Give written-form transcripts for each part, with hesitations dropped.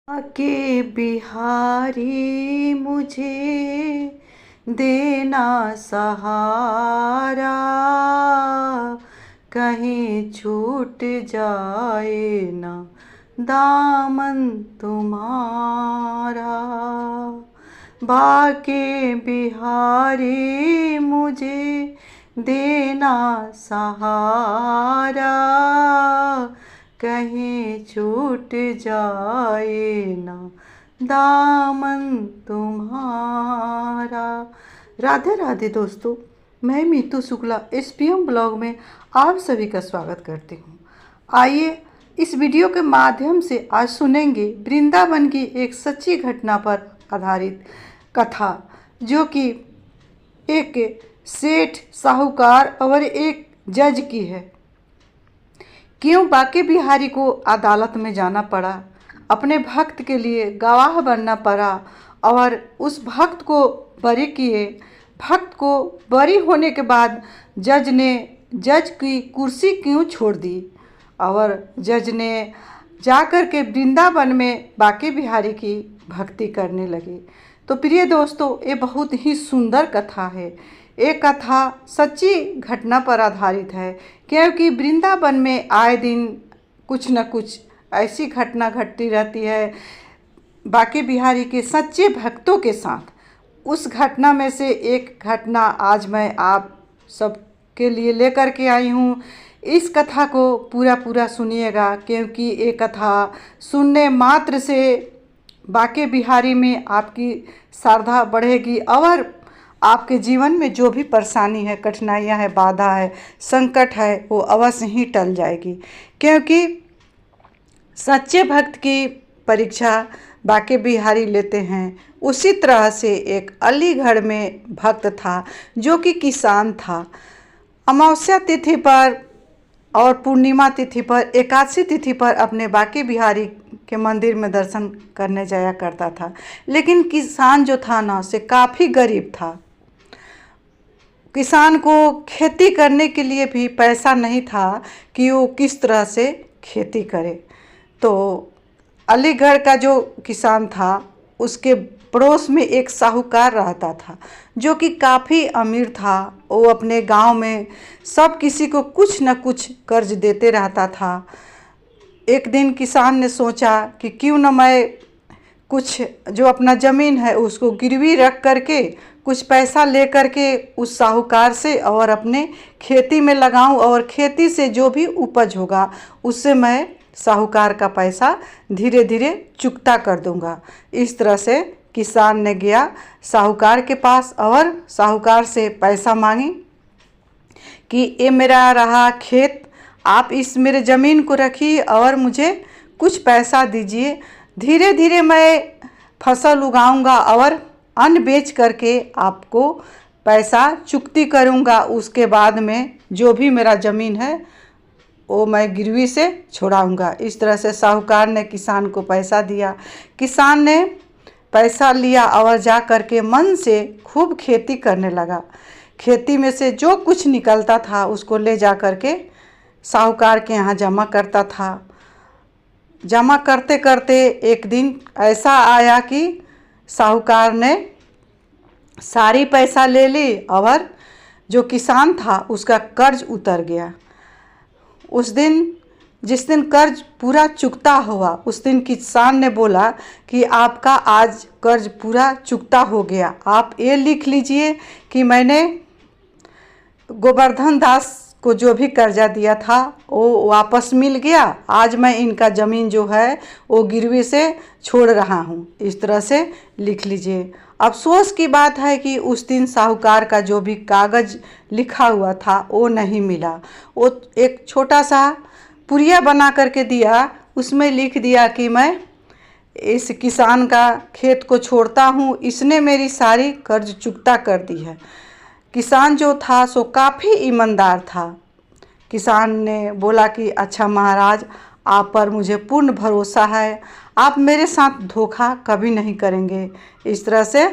के बिहारी मुझे देना सहारा, कहीं छूट जाए ना दामन तुम्हारा। बाके बिहारी मुझे देना सहारा, कहीं छूट जाए ना दामन तुम्हारा। राधे राधे दोस्तों, मैं मीतू शुक्ला SPM ब्लॉग में आप सभी का स्वागत करती हूँ। आइए इस वीडियो के माध्यम से आज सुनेंगे वृंदावन की एक सच्ची घटना पर आधारित कथा, जो कि एक सेठ, साहूकार और एक जज की है। क्यों बाके बिहारी को अदालत में जाना पड़ा, अपने भक्त के लिए गवाह बनना पड़ा और उस भक्त को बरी किए। भक्त को बरी होने के बाद जज की कुर्सी क्यों छोड़ दी और जज ने जाकर के वृंदावन में बाके बिहारी की भक्ति करने लगे। तो प्रिय दोस्तों, ये बहुत ही सुंदर कथा है। ये कथा सच्ची घटना पर आधारित है, क्योंकि वृंदावन में आए दिन कुछ न कुछ ऐसी घटना घटती रहती है बाके बिहारी के सच्चे भक्तों के साथ। उस घटना में से एक घटना आज मैं आप सबके लिए लेकर के आई हूँ। इस कथा को पूरा सुनिएगा, क्योंकि ये कथा सुनने मात्र से बाके बिहारी में आपकी श्रद्धा बढ़ेगी और आपके जीवन में जो भी परेशानी है, कठिनाइयाँ है, बाधा है, संकट है, वो अवश्य ही टल जाएगी। क्योंकि सच्चे भक्त की परीक्षा बाके बिहारी लेते हैं। उसी तरह से एक अलीगढ़ में भक्त था जो कि किसान था। अमावस्या तिथि पर और पूर्णिमा तिथि पर, एकादशी तिथि पर अपने बाके बिहारी के मंदिर में दर्शन करने जाया करता था। लेकिन किसान जो था ना, से काफ़ी गरीब था। किसान को खेती करने के लिए भी पैसा नहीं था कि वो किस तरह से खेती करे। तो अलीगढ़ का जो किसान था, उसके पड़ोस में एक साहूकार रहता था जो कि काफ़ी अमीर था। वो अपने गांव में सब किसी को कुछ न कुछ कर्ज देते रहता था। एक दिन किसान ने सोचा कि क्यों न मैं कुछ जो अपना ज़मीन है उसको गिरवी रख करके कुछ पैसा ले करके उस साहूकार से और अपने खेती में लगाऊं, और खेती से जो भी उपज होगा उससे मैं साहूकार का पैसा धीरे धीरे चुकता कर दूंगा। इस तरह से किसान ने गया साहूकार के पास और साहूकार से पैसा मांगी कि ये मेरा रहा खेत, आप इस मेरे ज़मीन को रखिए और मुझे कुछ पैसा दीजिए। धीरे धीरे मैं फसल उगाऊंगा और अन्न बेच करके आपको पैसा चुकती करूंगा। उसके बाद में जो भी मेरा ज़मीन है वो मैं गिरवी से छुड़ाऊंगा। इस तरह से साहूकार ने किसान को पैसा दिया। किसान ने पैसा लिया और जा कर के मन से खूब खेती करने लगा। खेती में से जो कुछ निकलता था उसको ले जा कर के साहूकार के यहाँ जमा करता था। जमा करते करते एक दिन ऐसा आया कि साहूकार ने सारी पैसा ले ली और जो किसान था उसका कर्ज उतर गया। उस दिन जिस दिन कर्ज पूरा चुकता हुआ, उस दिन किसान ने बोला कि आपका आज कर्ज पूरा चुकता हो गया, आप ये लिख लीजिए कि मैंने गोवर्धन दास को जो भी कर्जा दिया था वो वापस मिल गया। आज मैं इनका ज़मीन जो है वो गिरवी से छोड़ रहा हूँ। इस तरह से लिख लीजिए। अफसोस की बात है कि उस दिन साहूकार का जो भी कागज़ लिखा हुआ था वो नहीं मिला। वो एक छोटा सा पुड़िया बना करके दिया, उसमें लिख दिया कि मैं इस किसान का खेत को छोड़ता हूँ, इसने मेरी सारी कर्ज चुकता कर दी है। किसान जो था सो काफ़ी ईमानदार था। किसान ने बोला कि अच्छा महाराज, आप पर मुझे पूर्ण भरोसा है, आप मेरे साथ धोखा कभी नहीं करेंगे। इस तरह से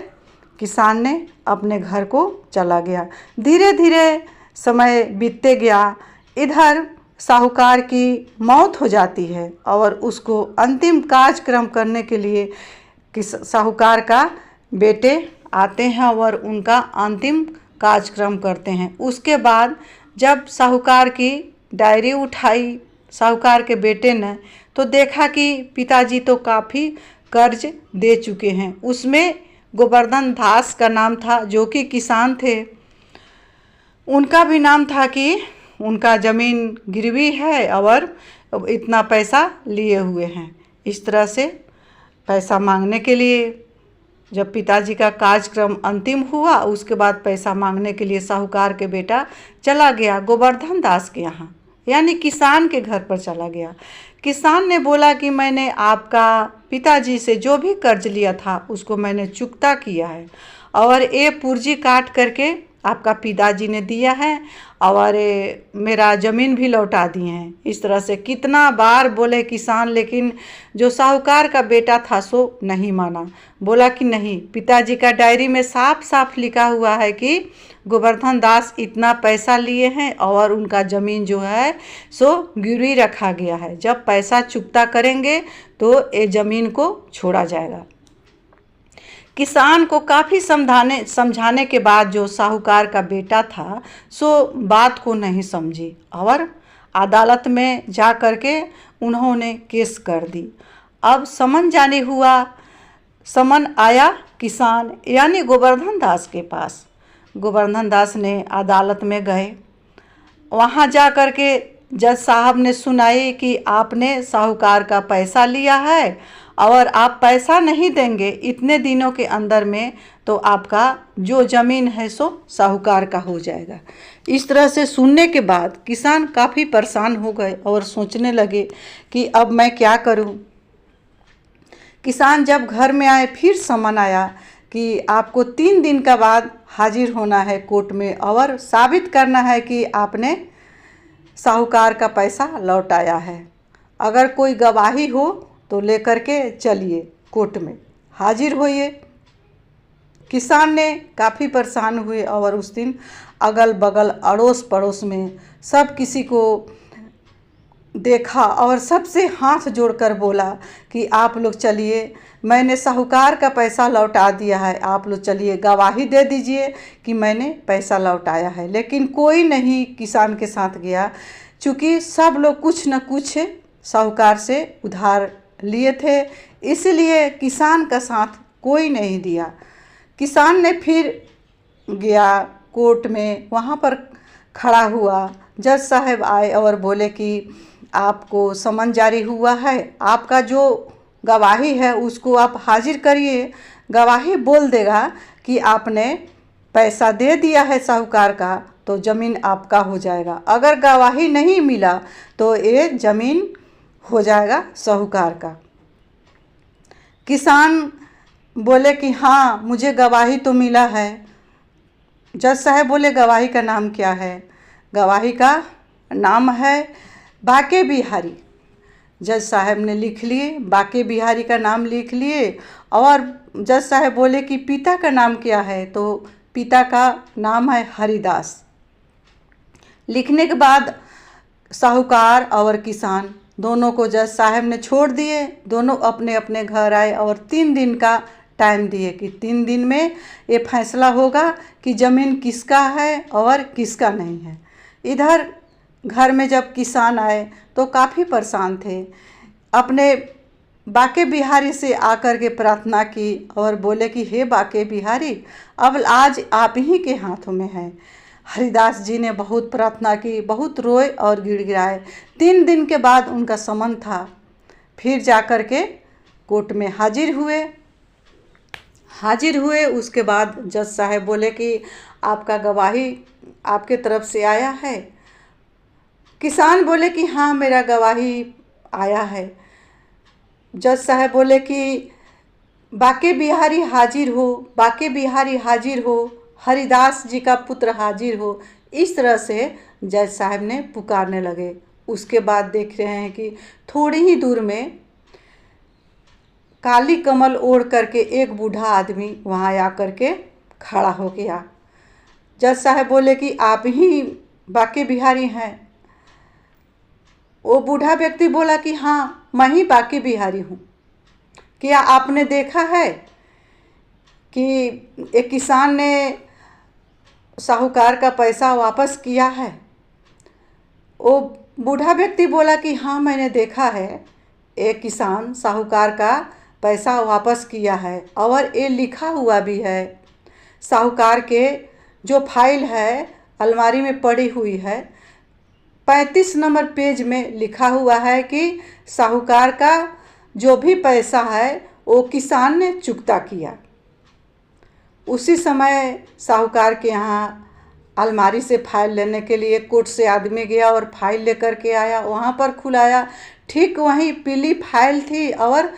किसान ने अपने घर को चला गया। धीरे धीरे समय बीतते गया। इधर साहूकार की मौत हो जाती है और उसको अंतिम कार्यक्रम करने के लिए साहूकार का बेटे आते हैं और उनका अंतिम कार्यक्रम करते हैं। उसके बाद जब साहूकार की डायरी उठाई साहूकार के बेटे ने, तो देखा कि पिताजी तो काफ़ी कर्ज दे चुके हैं। उसमें गोवर्धन दास का नाम था, जो कि किसान थे। उनका भी नाम था कि उनका ज़मीन गिरवी है और इतना पैसा लिए हुए हैं। इस तरह से पैसा मांगने के लिए जब पिताजी का कार्यक्रम अंतिम हुआ, उसके बाद पैसा मांगने के लिए साहूकार के बेटा चला गया गोवर्धन दास के यहाँ, यानी किसान के घर पर चला गया। किसान ने बोला कि मैंने आपका पिताजी से जो भी कर्ज लिया था उसको मैंने चुकता किया है और ये पूर्जी काट करके आपका पिताजी ने दिया है और मेरा ज़मीन भी लौटा दिए हैं। इस तरह से कितना बार बोले किसान, लेकिन जो साहूकार का बेटा था सो नहीं माना। बोला कि नहीं, पिताजी का डायरी में साफ साफ लिखा हुआ है कि गोवर्धन दास इतना पैसा लिए हैं और उनका ज़मीन जो है सो गिरवी रखा गया है। जब पैसा चुकता करेंगे तो ये ज़मीन को छोड़ा जाएगा। किसान को काफ़ी समझाने के बाद जो साहूकार का बेटा था सो बात को नहीं समझी और अदालत में जा कर के उन्होंने केस कर दी। अब समन आया किसान यानी गोवर्धन दास के पास। गोवर्धन दास ने अदालत में गए। वहाँ जा कर के जज साहब ने सुनाई कि आपने साहूकार का पैसा लिया है और आप पैसा नहीं देंगे इतने दिनों के अंदर में, तो आपका जो ज़मीन है सो साहूकार का हो जाएगा। इस तरह से सुनने के बाद किसान काफ़ी परेशान हो गए और सोचने लगे कि अब मैं क्या करूं। किसान जब घर में आए, फिर समन आया कि आपको 3 दिन का बाद हाजिर होना है कोर्ट में और साबित करना है कि आपने साहूकार का पैसा लौटाया है। अगर कोई गवाही हो तो लेकर के चलिए, कोर्ट में हाजिर होइए। किसान ने काफ़ी परेशान हुए और उस दिन अगल बगल अड़ोस पड़ोस में सब किसी को देखा और सबसे हाथ जोड़कर बोला कि आप लोग चलिए, मैंने साहूकार का पैसा लौटा दिया है, आप लोग चलिए गवाही दे दीजिए कि मैंने पैसा लौटाया है। लेकिन कोई नहीं किसान के साथ गया, क्योंकि सब लोग कुछ न कुछ साहूकार से उधार लिए थे, इसलिए किसान का साथ कोई नहीं दिया। किसान ने फिर गया कोर्ट में, वहाँ पर खड़ा हुआ। जज साहब आए और बोले कि आपको समन जारी हुआ है, आपका जो गवाही है उसको आप हाजिर करिए। गवाही बोल देगा कि आपने पैसा दे दिया है साहूकार का, तो ज़मीन आपका हो जाएगा। अगर गवाही नहीं मिला तो ये ज़मीन हो जाएगा साहूकार का। किसान बोले कि हाँ, मुझे गवाही तो मिला है। जज साहब बोले गवाही का नाम क्या है? गवाही का नाम है बाके बिहारी। जज साहब ने लिख लिए, बाके बिहारी का नाम लिख लिए और जज साहब बोले कि पिता का नाम क्या है? तो पिता का नाम है हरिदास। लिखने के बाद साहूकार और किसान दोनों को जज साहब ने छोड़ दिए। दोनों अपने अपने घर आए और 3 दिन का टाइम दिए कि 3 दिन में ये फैसला होगा कि ज़मीन किसका है और किसका नहीं है। इधर घर में जब किसान आए तो काफ़ी परेशान थे। अपने बाके बिहारी से आकर के प्रार्थना की और बोले कि हे बाके बिहारी, अब आज आप ही के हाथों में है। हरिदास जी ने बहुत प्रार्थना की, बहुत रोए और गिड़गिड़ाए। 3 दिन के बाद उनका समन था। फिर जाकर के कोर्ट में हाजिर हुए। उसके बाद जज साहब बोले कि आपका गवाही आपके तरफ से आया है। किसान बोले कि हाँ, मेरा गवाही आया है। जज साहब बोले कि बाके बिहारी हाजिर हो, बाके बिहारी हाजिर हो, हरिदास जी का पुत्र हाजिर हो। इस तरह से जज साहब ने पुकारने लगे। उसके बाद देख रहे हैं कि थोड़ी ही दूर में काली कमल ओढ़ करके एक बूढ़ा आदमी वहाँ आकर के खड़ा हो गया। जज साहब बोले कि आप ही बाके बिहारी हैं। वो बूढ़ा व्यक्ति बोला कि हाँ, मैं ही बाकी बिहारी हूँ। क्या आपने देखा है कि एक किसान ने साहूकार का पैसा वापस किया है? वो बूढ़ा व्यक्ति बोला कि हाँ, मैंने देखा है, एक किसान साहूकार का पैसा वापस किया है और ये लिखा हुआ भी है। साहूकार के जो फाइल है अलमारी में पड़ी हुई है, 35 नंबर पेज में लिखा हुआ है कि साहूकार का जो भी पैसा है वो किसान ने चुकता किया। उसी समय साहूकार के यहाँ अलमारी से फाइल लेने के लिए कोर्ट से आदमी गया और फाइल लेकर के आया। वहाँ पर खुलाया, ठीक वहीं पीली फाइल थी और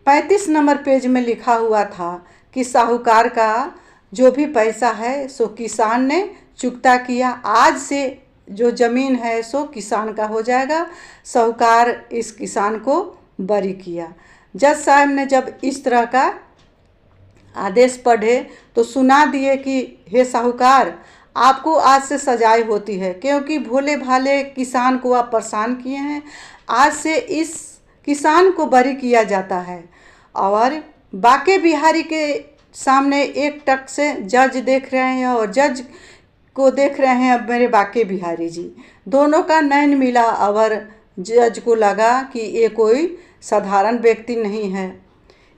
35 नंबर पेज में लिखा हुआ था कि साहूकार का जो भी पैसा है सो किसान ने चुकता किया। आज से जो ज़मीन है सो किसान का हो जाएगा। साहूकार इस किसान को बरी किया। जज साहब ने जब इस तरह का आदेश पढ़े तो सुना दिए कि हे साहूकार, आपको आज से सजाएं होती है, क्योंकि भोले भाले किसान को आप परेशान किए हैं। आज से इस किसान को बरी किया जाता है। और बाके बिहारी के सामने एक टक से जज देख रहे हैं और जज को देख रहे हैं अब मेरे बाके बिहारी जी। दोनों का नैन मिला और जज को लगा कि ये कोई साधारण व्यक्ति नहीं है।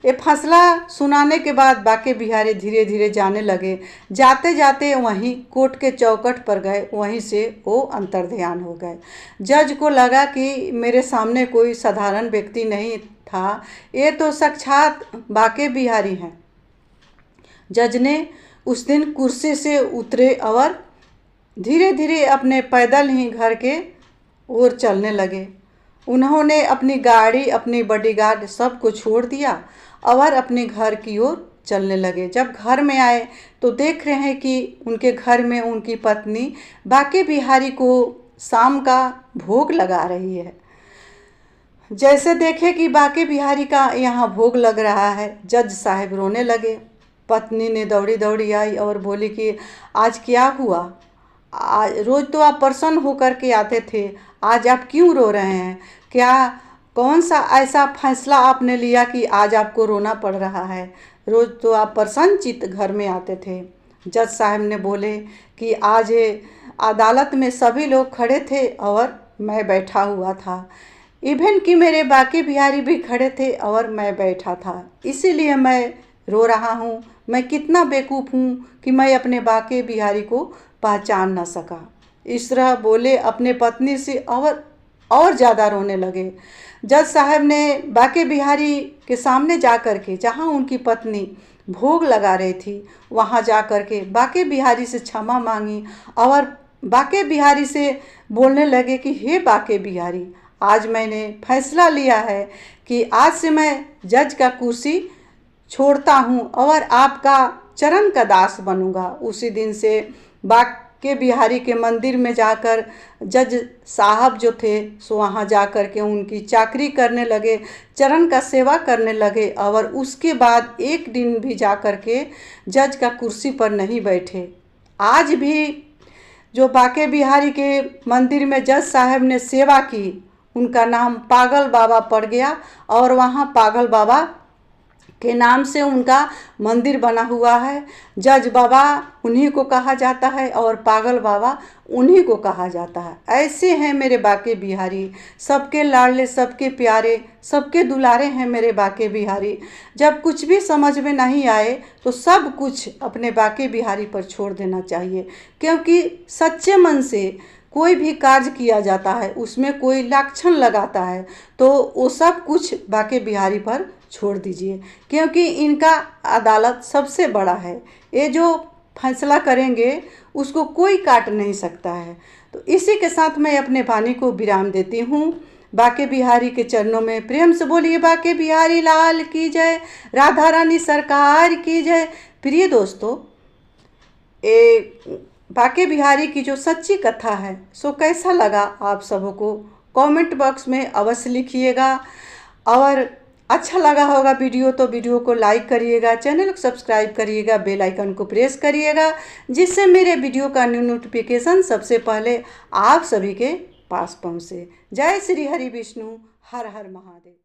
ये फैसला सुनाने के बाद बाके बिहारी धीरे धीरे जाने लगे। जाते जाते वहीं कोर्ट के चौखट पर गए, वहीं से वो अंतर्ध्यान हो गए। जज को लगा कि मेरे सामने कोई साधारण व्यक्ति नहीं था, ये तो साक्षात बाके बिहारी हैं। जज ने उस दिन कुर्सी से उतरे और धीरे धीरे अपने पैदल ही घर के ओर चलने लगे। उन्होंने अपनी गाड़ी, अपनी बॉडीगार्ड सब को छोड़ दिया और अपने घर की ओर चलने लगे। जब घर में आए तो देख रहे हैं कि उनके घर में उनकी पत्नी बाके बिहारी को शाम का भोग लगा रही है। जैसे देखे कि बाके बिहारी का यहाँ भोग लग रहा है, जज साहब रोने लगे। पत्नी ने दौड़ी दौड़ी आई और बोली कि आज क्या हुआ? रोज़ तो आप प्रसन्न होकर के आते थे, आज आप क्यों रो रहे हैं? क्या कौन सा ऐसा फैसला आपने लिया कि आज आपको रोना पड़ रहा है? रोज़ तो आप प्रसन्न चित्त घर में आते थे। जज साहब ने बोले कि आज अदालत में सभी लोग खड़े थे और मैं बैठा हुआ था, इवन कि मेरे बाके बिहारी भी खड़े थे और मैं बैठा था, इसीलिए मैं रो रहा हूँ। मैं कितना बेवकूफ़ हूँ कि मैं अपने बाके बिहारी को पहचान न सका। इस तरह बोले अपने पत्नी से और ज़्यादा रोने लगे। जज साहब ने बाके बिहारी के सामने जा कर के, जहाँ उनकी पत्नी भोग लगा रही थी, वहाँ जा कर के बाके बिहारी से क्षमा मांगी और बाके बिहारी से बोलने लगे कि हे बाके बिहारी, आज मैंने फैसला लिया है कि आज से मैं जज का कुर्सी छोड़ता हूँ और आपका चरण का दास बनूंगा। उसी दिन से बाके बिहारी के मंदिर में जाकर जज साहब जो थे सो वहाँ जा कर के उनकी चाकरी करने लगे, चरण का सेवा करने लगे और उसके बाद एक दिन भी जा कर के जज का कुर्सी पर नहीं बैठे। आज भी जो बाके बिहारी के मंदिर में जज साहब ने सेवा की, उनका नाम पागल बाबा पड़ गया और वहाँ पागल बाबा के नाम से उनका मंदिर बना हुआ है। जज बाबा उन्हीं को कहा जाता है और पागल बाबा उन्हीं को कहा जाता है। ऐसे हैं मेरे बाके बिहारी, सबके लाडले, सबके प्यारे, सबके दुलारे हैं मेरे बाके बिहारी। जब कुछ भी समझ में नहीं आए तो सब कुछ अपने बाके बिहारी पर छोड़ देना चाहिए, क्योंकि सच्चे मन से कोई भी कार्य किया जाता है, उसमें कोई लक्षण लगाता है तो वो सब कुछ बाके बिहारी पर छोड़ दीजिए, क्योंकि इनका अदालत सबसे बड़ा है। ये जो फैसला करेंगे उसको कोई काट नहीं सकता है। तो इसी के साथ मैं अपने वाणी को विराम देती हूँ। बाके बिहारी के चरणों में प्रेम से बोलिए बाके बिहारी लाल की जय, राधा रानी सरकार की जय। प्रिय दोस्तों, बाके बिहारी की जो सच्ची कथा है सो कैसा लगा आप सबों को कमेंट बॉक्स में अवश्य लिखिएगा। और अच्छा लगा होगा वीडियो तो वीडियो को लाइक करिएगा, चैनल को सब्सक्राइब करिएगा, बेल आइकन को प्रेस करिएगा, जिससे मेरे वीडियो का न्यू नोटिफिकेशन सबसे पहले आप सभी के पास पहुँचे। जय श्री हरि विष्णु, हर हर महादेव।